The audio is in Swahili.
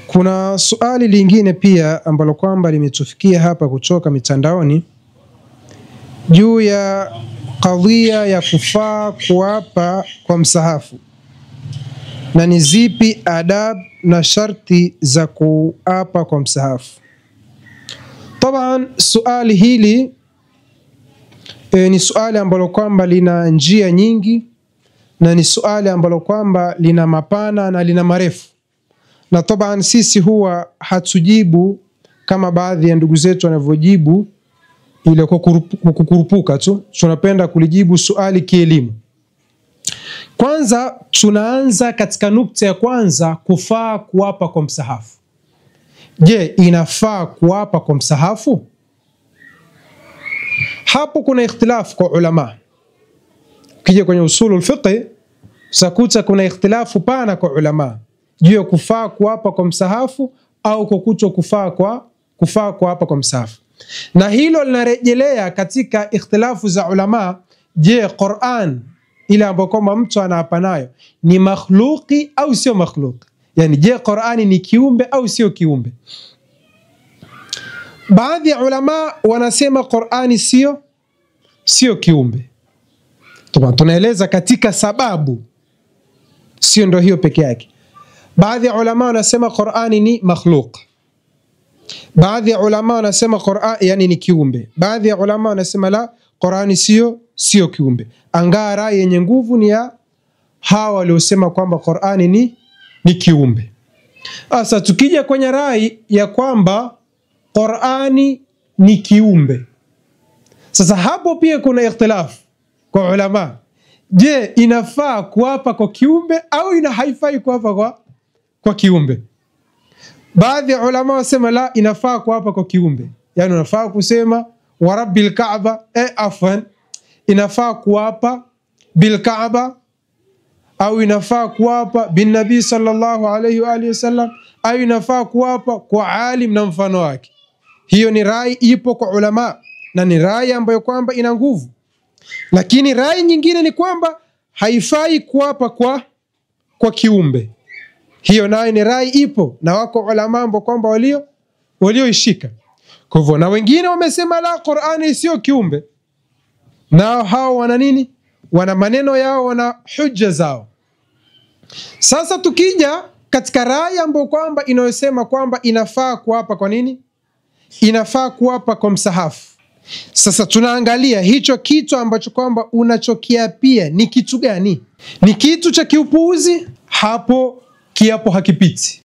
Kuna suali lingine pia ambalo kwamba limetufikia hapa kutoka mitandaoni juu ya kadhia ya kufaa kuapa kwa msahafu, na ni zipi adab na sharti za kuapa kwa msahafu. Taban suali hili ni suali ambalo kwamba lina njia nyingi, na ni suali ambalo kwamba lina mapana na lina marefu. Na taban sisi huwa hatujibu kama baadhi ya ndugu zetu wanavyojibu ile kwa kukurupuka tu. Tunapenda kulijibu suali kielimu. Kwanza tunaanza katika nukta ya kwanza, kufaa kuapa kwa msahafu. Je, inafaa kuapa kwa msahafu? Hapo kuna ikhtilafu kwa ulama. Ukija kwenye usulul fiqh sakuta kuna ikhtilafu pana kwa ulama juu ya kufaa kuapa kwa msahafu au kukuto kufaa kuapa kwa msahafu. Na hilo linarejelea katika ikhtilafu za ulama. Je, Qur'an ile ambayo kwamba mtu anaapa nayo ni makhluqi au sio makhluqi? Yani je, Qur'ani ni kiumbe au sio kiumbe? Baadhi ya ulama wanasema Qur'ani sio kiumbe. Tunaeleza katika sababu, sio ndio hiyo peke yake. Baadhi ya ulama wanasema Qur'ani ni makhluq. Baadhi ya ulama wanasema Qur'an yani ni kiumbe. Baadhi ya ulama wanasema la, Qur'ani sio kiumbe. Angaa rai yenye nguvu ni ya hawa waliosema kwamba Qur'ani ni kiumbe. Sasa tukija kwenye rai ya kwamba Qur'ani ni kiumbe, sasa hapo pia kuna ikhtilafu kwa ulama. Je, inafaa kuapa kwa kiumbe au haifai kuapa kwa kiumbe? Baadhi ya ulama wasema la, inafaa kuapa kwa kiumbe. Yani unafaa kusema wa rabbil Kaaba, afwan, inafaa kuapa bil Kaaba, au inafaa kuapa bin Nabii sallallahu alayhi wa alihi wasallam, au inafaa kuapa kwa alim na mfano wake. Hiyo ni rai ipo kwa ulama na ni rai ambayo kwamba ina nguvu. Lakini rai nyingine ni kwamba haifai kuapa kwa kiumbe. Hiyo nayo ni rai ipo na wako ulama ambao kwamba walioishika. Kwa hivyo na wengine wamesema la, Qur'ani sio kiumbe. Nao hao wana nini? Wana maneno yao, wana hujja zao. Sasa tukija katika rai ambayo kwamba inayosema kwamba inafaa kuapa kwa nini? Inafaa kuapa kwa msahafu. Sasa tunaangalia hicho kitu ambacho kwamba unachokiapia ni kitu gani? Ni kitu cha kiupuuzi? Hapo kiapo hakipiti.